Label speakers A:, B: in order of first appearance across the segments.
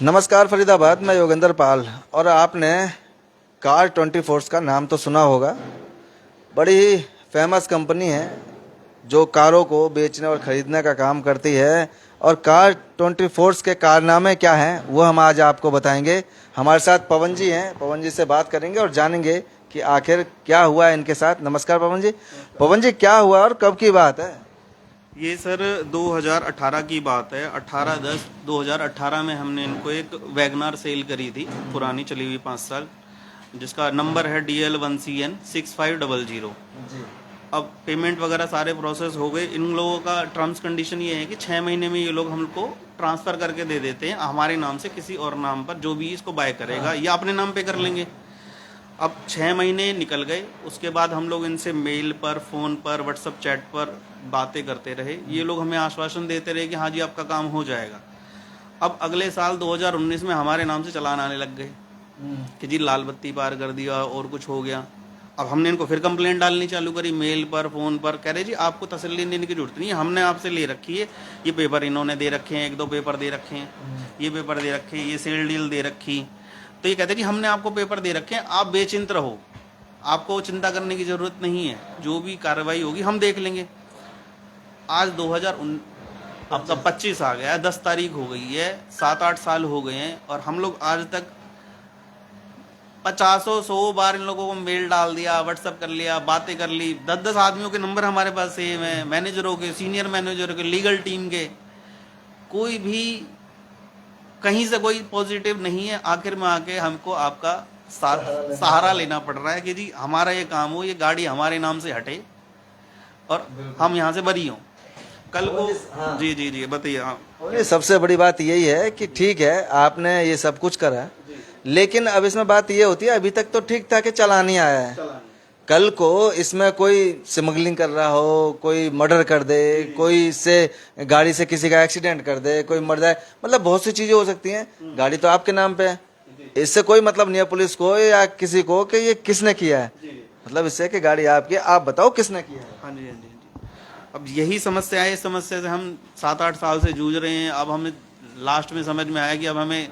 A: नमस्कार फरीदाबाद, मैं योगेंद्र पाल। और आपने कार24 का नाम तो सुना होगा। बड़ी ही फेमस कंपनी है जो कारों को बेचने और ख़रीदने का काम करती है। और कार24 के कारनामे क्या हैं वो हम आज आपको बताएंगे। हमारे साथ पवन जी हैं, पवन जी से बात करेंगे और जानेंगे कि आखिर क्या हुआ है इनके साथ। नमस्कार पवन जी। पवन जी, क्या हुआ और कब की बात है?
B: ये सर 2018 की बात है। 18/10/2018 में हमने इनको एक वैगनार सेल करी थी, पुरानी चली हुई 5 साल, जिसका नंबर है DL1CN6500। अब पेमेंट वगैरह सारे प्रोसेस हो गए। इन लोगों का टर्म्स कंडीशन ये है कि 6 महीने में ये लोग हमको ट्रांसफ़र करके दे देते हैं हमारे नाम से किसी और नाम पर, जो भी इसको बाय करेगा या अपने नाम पे कर लेंगे। अब 6 महीने निकल गए। उसके बाद हम लोग इनसे मेल पर, फ़ोन पर, व्हाट्सअप चैट पर बातें करते रहे। ये लोग हमें आश्वासन देते रहे कि हाँ जी आपका काम हो जाएगा। अब अगले साल 2019 में हमारे नाम से चालान आने लग गए कि जी लाल बत्ती पार कर दिया और कुछ हो गया। अब हमने इनको फिर कंप्लेंट डालनी चालू करी, मेल पर, फ़ोन पर। कह रहे जी आपको तसल्ली देने की जरूरत नहीं है, हमने आपसे ले रखी है, ये पेपर इन्होंने दे रखे हैं, 1-2 पेपर दे रखे हैं, ये पेपर दे रखे हैं, ये सेल डील दे रखी। तो ये कहते हैं जी हमने आपको पेपर दे रखे हैं, आप बेचिंत रहो, आपको चिंता करने की ज़रूरत नहीं है, जो भी कार्रवाई होगी हम देख लेंगे। आज 2019 अब तक 25 आ गया है, 10 तारीख हो गई है, 7-8 साल हो गए हैं और हम लोग आज तक 50-100 बार इन लोगों को मेल डाल दिया, व्हाट्सअप कर लिया, बातें कर ली। 10-10 आदमियों के नंबर हमारे पास सेम है, मैनेजरों के, सीनियर मैनेजरों के, लीगल टीम के। कोई भी कहीं से कोई पॉजिटिव नहीं है। आखिर में आके हमको आपका सहारा लेना पड़ रहा है कि जी हमारा ये काम हो, ये गाड़ी हमारे नाम से हटे और हम यहाँ से बरी हों कल को।
A: हाँ।
B: जी जी जी बताइए। हाँ
A: ये सबसे बड़ी बात यही है कि ठीक है आपने ये सब कुछ करा, लेकिन अब इसमें बात ये होती है अभी तक तो ठीक था कि चालान ही आया है। कल को इसमें कोई स्मगलिंग कर रहा हो, कोई मर्डर कर दे, कोई इससे गाड़ी से किसी का एक्सीडेंट कर दे, कोई मर जाए, मतलब बहुत सी चीजें हो सकती हैं। गाड़ी तो आपके नाम पे है, इससे कोई मतलब नहीं है पुलिस को या किसी को कि ये किसने किया है। मतलब इससे कि गाड़ी आपकी, आप बताओ किसने किया है।
B: हाँ जी हाँ जी हाँ जी। अब यही समस्या है, इस समस्या से हम 7-8 साल से जूझ रहे हैं। अब हमें लास्ट में समझ में आया कि अब हमें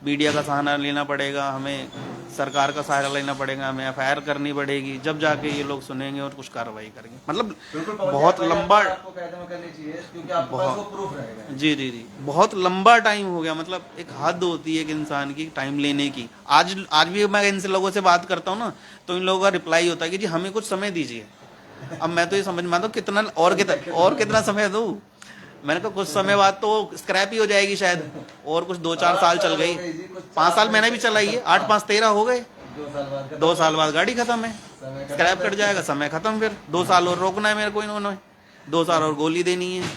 B: मीडिया का सहारा लेना पड़ेगा, हमें सरकार का सहारा लेना पड़ेगा, हमें FIR करनी पड़ेगी, जब जाके ये लोग सुनेंगे और कुछ कार्रवाई करेंगे। मतलब बहुत लंबा, जी जी जी, बहुत लंबा टाइम हो गया। मतलब एक हद होती है एक इंसान की टाइम लेने की। आज भी मैं इनसे लोगों से बात करता हूँ ना, तो इन लोगों का रिप्लाई होता है कि जी हमें कुछ समय दीजिए। अब मैं तो ये समझ में आता हूँ कितना और कितना समय दूँ। मैंने कहा कुछ समय बाद तो स्क्रैप ही हो जाएगी शायद, और कुछ 2-4 साल चल गई, 5 साल मैंने भी चलाई है, 8-5-13 हो गए। 2 साल बाद गाड़ी खत्म है, स्क्रैप कट जाएगा, समय खत्म। फिर 2 साल और रोकना है मेरे को इन्होंने, 2 साल और गोली देनी है।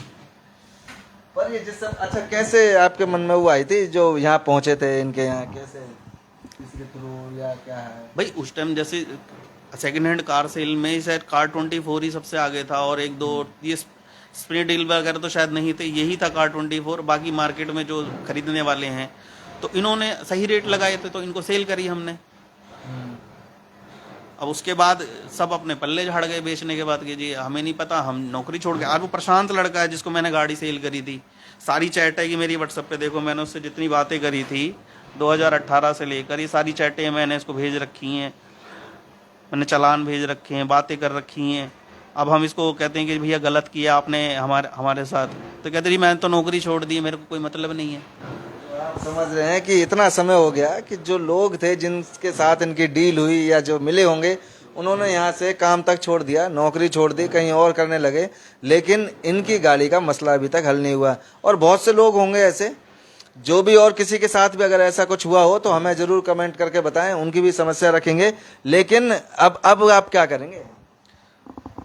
A: पर ये जिस सब अच्छा, कैसे आपके मन में वो आई थी जो यहाँ पहुंचे थे इनके यहाँ, कैसे, किसके थ्रू या क्या है?
B: भाई उस टाइम जैसे सेकंड हैंड कार सेल में शायद कार24 ही सबसे आगे था, और 1-2 ये स्प्रिंग डील वगैरह तो शायद नहीं थे, यही था कार24। बाकी मार्केट में जो खरीदने वाले हैं, तो इन्होंने सही रेट लगाए थे तो इनको सेल करी हमने। अब उसके बाद सब अपने पल्ले झाड़ गए बेचने के बाद कि जी हमें नहीं पता, हम नौकरी छोड़ के। आज वो प्रशांत लड़का है जिसको मैंने गाड़ी सेल करी थी, सारी चैट है कि मेरी व्हाट्सएप पे देखो, मैंने उससे जितनी बातें करी थी 2018 से लेकर, ये सारी चैटें मैंने इसको भेज रखी हैं, मैंने चालान भेज रखे हैं, बातें कर रखी हैं। अब हम इसको कहते हैं कि भैया गलत किया आपने हमारे साथ, तो कहते जी मैंने तो नौकरी छोड़ दी, मेरे को कोई मतलब नहीं है।
A: आप समझ रहे हैं कि इतना समय हो गया कि जो लोग थे जिनके साथ इनकी डील हुई या जो मिले होंगे, उन्होंने यहाँ से काम तक छोड़ दिया, नौकरी छोड़ दी, कहीं और करने लगे, लेकिन इनकी गाड़ी का मसला अभी तक हल नहीं हुआ। और बहुत से लोग होंगे ऐसे जो भी, और किसी के साथ भी अगर ऐसा कुछ हुआ हो तो हमें जरूर कमेंट करके बताएं, उनकी भी समस्या रखेंगे। लेकिन अब आप क्या करेंगे?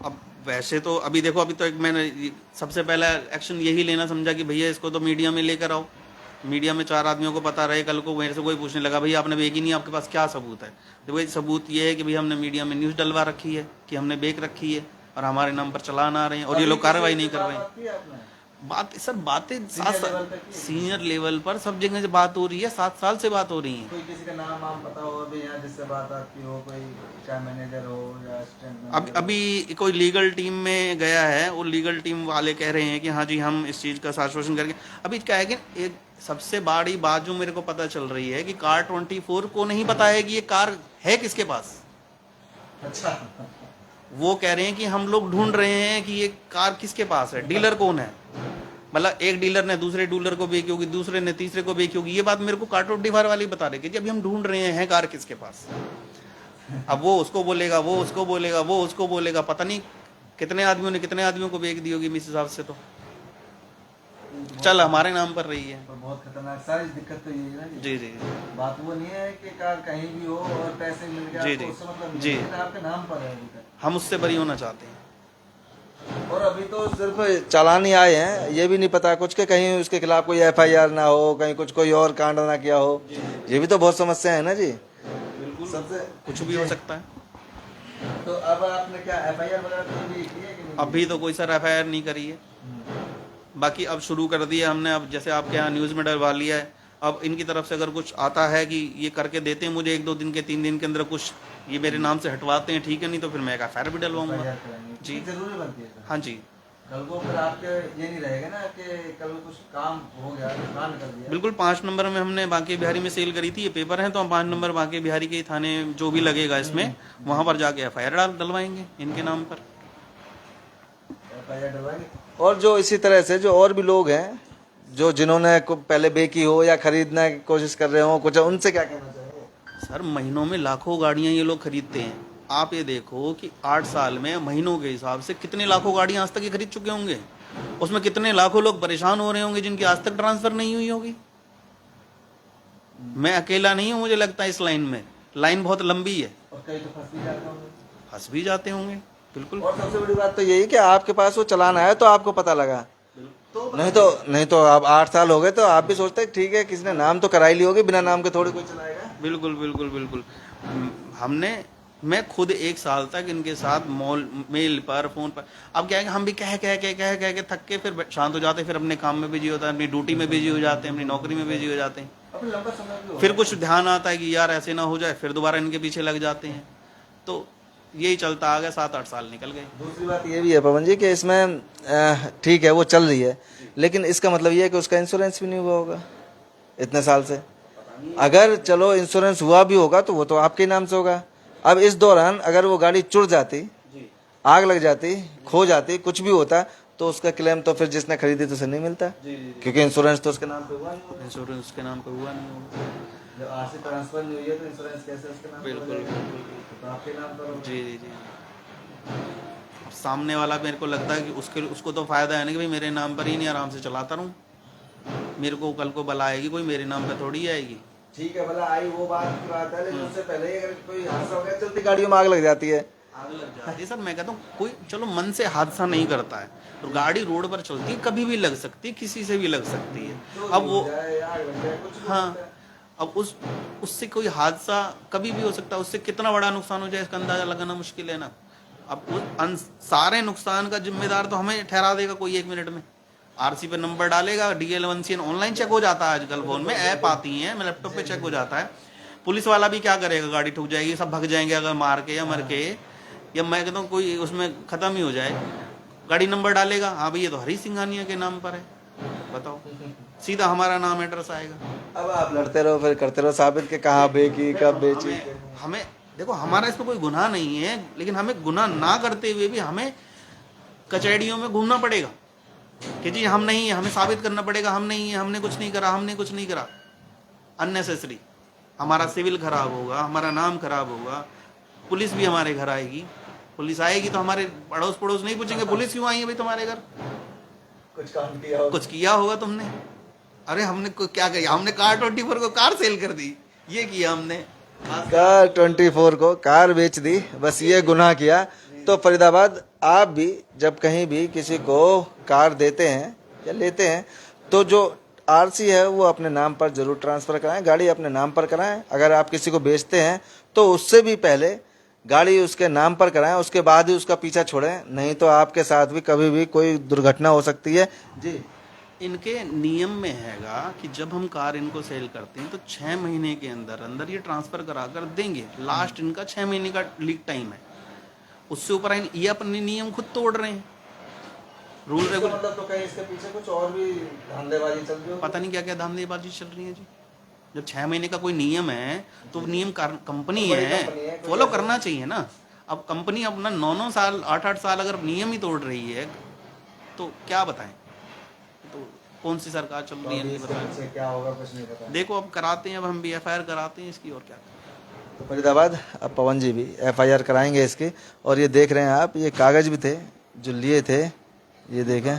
B: अब वैसे तो अभी देखो, अभी तो एक मैंने सबसे पहला एक्शन यही लेना समझा कि भैया इसको तो मीडिया में लेकर आओ, मीडिया में 4 आदमियों को पता रहे। कल को मेरे से कोई पूछने लगा भैया आपने बेची नहीं, आपके पास क्या सबूत है? तो भाई सबूत ये है कि भैया हमने मीडिया में न्यूज़ डलवा रखी है कि हमने बेच रखी है और हमारे नाम पर चालान आ रहे हैं और ये लोग कार्रवाई नहीं कर रहे हैं। बात सर बातें
A: level पे की?
B: सीनियर लेवल पर सब जगह से बात हो रही है, 7 साल से बात हो रही है।
A: कोई किसी का नाम वाम पता हो अभी यहाँ जिससे बात आपकी हो, कोई चाहे मैनेजर हो या असिस्टेंट
B: अब अभी कोई लीगल टीम में गया है, वो लीगल टीम वाले कह रहे हैं कि हाँ जी हम इस चीज़ का आश्वासन करके। अभी क्या है कि एक सबसे बड़ी बात जो मेरे को पता चल रही है कि कार 24 को नहीं पता है कि ये कार है किसके पास।
A: अच्छा।
B: वो कह रहे हैं कि हम लोग ढूंढ रहे हैं कि ये कार किसके पास है, डीलर कौन है। मतलब एक डीलर ने दूसरे डीलर को बेची होगी, दूसरे ने तीसरे को बेची होगी। ये बात मेरे को कार 24 वाले बता रहे कि अभी हम ढूंढ रहे हैं कार किसके पास। अब वो उसको बोलेगा, वो उसको बोलेगा, वो उसको बोलेगा, पता नहीं कितने आदमियों ने कितने आदमियों को बेच दी होगी इस हिसाब से। तो चल हमारे नाम पर रही है।
A: पर बहुत खतरनाक सारी दिक्कत तो यही है ना
B: जी जी
A: बात वो नहीं है कि कार कहीं भी हो और पैसे मिल गए
B: जी,
A: आपको,
B: जी,
A: उससे मतलब नहीं
B: जी।
A: है, लेकिन आपके नाम पर है अभी तक।
B: हम उससे बरी होना चाहते हैं।
A: और अभी तो सिर्फ चालान ही आए हैं, ये भी नहीं पता कुछ के कहीं उसके खिलाफ कोई एफआईआर ना हो, कहीं कुछ कोई और कांड ना किया हो। ये भी तो बहुत समस्या है ना जी।
B: बिल्कुल
A: सबसे
B: कुछ भी हो सकता है।
A: तो अब आपने क्या एफआईआर वगैरह तो नहीं की है कि नहीं?
B: अभी तो कोई सर एफआईआर नहीं करी है, बाकी अब शुरू कर दिया हमने। अब जैसे आपके यहाँ न्यूज़ में डलवा लिया है। अब इनकी तरफ से अगर कुछ आता है कि ये करके देते हैं मुझे 1-2 दिन के 3 दिन के अंदर कुछ ये मेरे नाम से हटवाते हैं, ठीक है, नहीं तो फिर मैं एक एफआईआर भी डलवाऊंगा।
A: एफआईआर कराएंगे
B: जी।
A: जरूरी बनती है सर।
B: हाँ जी
A: कल को फिर आपके ये नहीं रहेगा ना कि कल कुछ काम हो गया, नुकसान कर दिया।
B: बिल्कुल। 5 नंबर में हमने बांके बिहारी में सेल करी थी, ये पेपर है, तो हम 5 नंबर बांके बिहारी के थाने जो भी लगेगा इसमें वहां पर जाके एफआईआर डलवाएंगे इनके नाम पर।
A: एफआईआर डलवाएंगे। और जो इसी तरह से जो और भी लोग हैं जो जिन्होंने पहले बेची हो या खरीदने की कोशिश कर रहे हो, कुछ उनसे क्या कहना चाहिए?
B: सर महीनों में लाखों गाड़ियां ये लोग खरीदते हैं। आप ये देखो कि 8 साल में महीनों के हिसाब से कितने लाखों गाड़ियां आज तक ये खरीद चुके होंगे। उसमें कितने लाखों लोग परेशान हो रहे होंगे जिनकी आज तक ट्रांसफर नहीं हुई होगी। मैं अकेला नहीं हूं, मुझे लगता है इस लाइन में लाइन बहुत लंबी है।
A: और कई तो फंस भी जाते होंगे।
B: फंस भी जाते होंगे बिल्कुल।
A: और सबसे बड़ी बात तो यही कि आपके पास वो चालान आया तो आपको पता लगा, नहीं तो आप 8 साल हो गए तो आप भी सोचते हैं ठीक है किसी ने नाम तो कराई ली होगी, बिना नाम के थोड़ी कोई चलाएगा।
B: बिल्कुल बिल्कुल बिल्कुल। मैं खुद 1 साल तक इनके साथ मेल पर फोन पर। अब क्या है कि हम भी कह के थक के फिर शांत हो जाते हैं, फिर अपने काम में बिजी होता है, अपनी ड्यूटी में बिजी हो जाते हैं, अपनी नौकरी में बिजी हो जाते हैं।
A: अब लंबा समय भी हो
B: फिर कुछ ध्यान आता है कि यार ऐसे ना हो जाए, फिर दोबारा इनके पीछे लग जाते हैं। तो यही चलता आ गया, 7-8 साल निकल गए।
A: दूसरी बात ये भी है पवन जी कि इसमें ठीक है वो चल रही है, लेकिन इसका मतलब ये है कि उसका इंश्योरेंस भी नहीं हुआ होगा इतने साल से। अगर चलो इंश्योरेंस हुआ भी होगा तो वो तो आपके नाम से होगा। अब इस दौरान अगर वो गाड़ी चुर जाती, आग लग जाती, खो जाती, कुछ भी होता, तो उसका क्लेम तो फिर जिसने खरीदी तो उसे नहीं मिलता, क्योंकि इंश्योरेंस तो उसके नाम पे हुआ नहीं होगा।
B: इंश्योरेंस उसके नाम पर हुआ नहीं होगा।
A: जब आरसी ट्रांसफर नहीं हुई है तो इंश्योरेंस कैसे उसके नाम पे
B: बिल्कुल
A: हो जाएगा?
B: बिल्कुल।
A: तो आपके नाम पर होगा।
B: जी जी जी। अब सामने वाला मेरे को लगता है कि उसको तो फायदा है ना कि भाई मेरे नाम पर ही नहीं, आराम से चलाता रहूं। मेरे को कल को बला आएगी कोई, मेरे नाम पे थोड़ी आएगी।
A: ठीक है भला आई वो बात की बात है, लेकिन उससे पहले ही अगर कोई हादसा हो गया, चलती गाड़ियों में आग लग जाती है।
B: आग लग जाती है सर। मैं कहता हूँ कोई चलो मन से हादसा नहीं करता है, तो गाड़ी रोड पर चलती है, कभी भी लग सकती है, किसी से भी लग सकती है। अब वो
A: आग लग जाए, कुछ भी
B: हाँ,
A: होता है।
B: अब उससे कोई हादसा कभी भी हो सकता है। उससे कितना बड़ा नुकसान हो जाए इसका अंदाजा लगाना मुश्किल है ना। अब सारे नुकसान का जिम्मेदार तो हमें ठहरा देगा कोई 1 मिनट में। आरसी पे नंबर डालेगा, DL1CN ऑनलाइन चेक हो जाता है आजकल, फोन में ऐप आती है, मैं लैपटॉप पे चेक हो जाता है। पुलिस वाला भी क्या करेगा, गाड़ी ठुक जाएगी, सब भग जाएंगे अगर मार के या मर के, या मैं कहता हूँ कोई उसमें खत्म ही हो जाए। गाड़ी नंबर डालेगा, हाँ भाई ये तो हरी सिंघानिया के नाम पर है, बताओ, सीधा हमारा नाम एड्रेस आएगा।
A: अब आप लड़ते रहो फिर करते रहो साबित के कहाँ बेची कब बेची।
B: हमें देखो हमारा इसमें कोई गुनाह नहीं है, लेकिन हमें गुनाह ना करते हुए भी हमें कचहरियों में घूमना पड़ेगा कि जी हम नहीं है, हमें साबित करना पड़ेगा हम नहीं है, हमने कुछ नहीं करा, हमने कुछ नहीं करा। अननेसेसरी हमारा सिविल खराब होगा, हमारा नाम खराब होगा, पुलिस भी हमारे घर आएगी। पुलिस आएगी तो हमारे अड़ोस पड़ोस नहीं पूछेंगे पुलिस क्यों आई है भाई तुम्हारे घर,
A: कुछ काम किया होगा।
B: कुछ किया होगा तुमने। अरे हमने क्या किया, हमने कार 24 को कार सेल कर दी, ये किया हमने।
A: कार 24 को कार बेच दी, बस ये गुनाह किया। तो फरीदाबाद आप भी जब कहीं भी किसी को कार देते हैं या लेते हैं तो जो आरसी है वो अपने नाम पर जरूर ट्रांसफर कराएं, गाड़ी अपने नाम पर कराएं। अगर आप किसी को बेचते हैं तो उससे भी पहले गाड़ी उसके नाम पर कराएं, उसके बाद ही उसका पीछा छोड़ें, नहीं तो आपके साथ भी कभी भी कोई दुर्घटना हो सकती है। जी,
B: इनके नियम में हैगा कि जब हम कार इनको सेल करते हैं तो 6 महीने के अंदर अंदर ये ट्रांसफर करा कर देंगे। लास्ट इनका 6 महीने का लीड टाइम है, उससे ऊपर ये अपने नियम खुद तोड़ रहे हैं। रूल रेगुल
A: मतलब तो कहीं इसके पीछे कुछ और भी धांधलेबाजी चल रही है।
B: पता नहीं क्या क्या धांधलेबाजी चल रही है जी। जब 6 महीने का कोई नियम है तो नियम कंपनी है, फॉलो करना चाहिए ना। अब कंपनी अपना 9-9 साल 8-8 साल अगर नियम ही तोड़ रही है तो क्या बताएं, तो कौन सी सरकार चल रही है बताएं।
A: क्या होगा कुछ नहीं पता।
B: देखो अब कराते हैं, अब हम भी FIR कराते हैं इसकी, और क्या करें।
A: तो फरीदाबाद अब पवन जी भी FIR कराएंगे इसकी। और ये देख रहे हैं आप, ये कागज भी थे जो लिए थे, ये देखें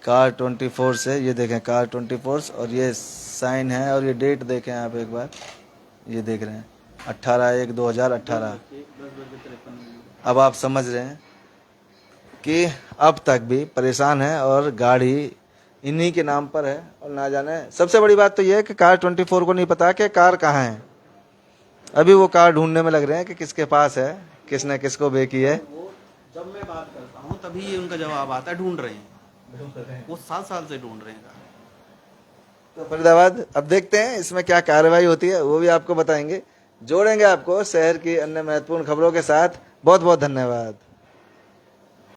A: कार 24 से, ये देखें कार 24 और ये साइन है और ये डेट देखें आप एक बार, ये देख रहे हैं 18/1/2018। अब आप समझ रहे हैं कि अब तक भी परेशान है और गाड़ी इन्हीं के नाम पर है। और ना जाने सबसे बड़ी बात तो ये है कि कार 24 को नहीं पता कि कार कहाँ है। अभी वो कार ढूंढने में लग रहे हैं कि किसके पास है, किसने किसको बेची है।
B: वो जब मैं बात करता हूँ तभी ये उनका जवाब आता है ढूंढ रहे हैं, वो 7 साल से ढूंढ रहे हैं।
A: तो फरीदाबाद अब देखते हैं इसमें क्या कार्रवाई होती है, वो भी आपको बताएंगे। जोड़ेंगे आपको शहर की अन्य महत्वपूर्ण खबरों के साथ। बहुत बहुत धन्यवाद।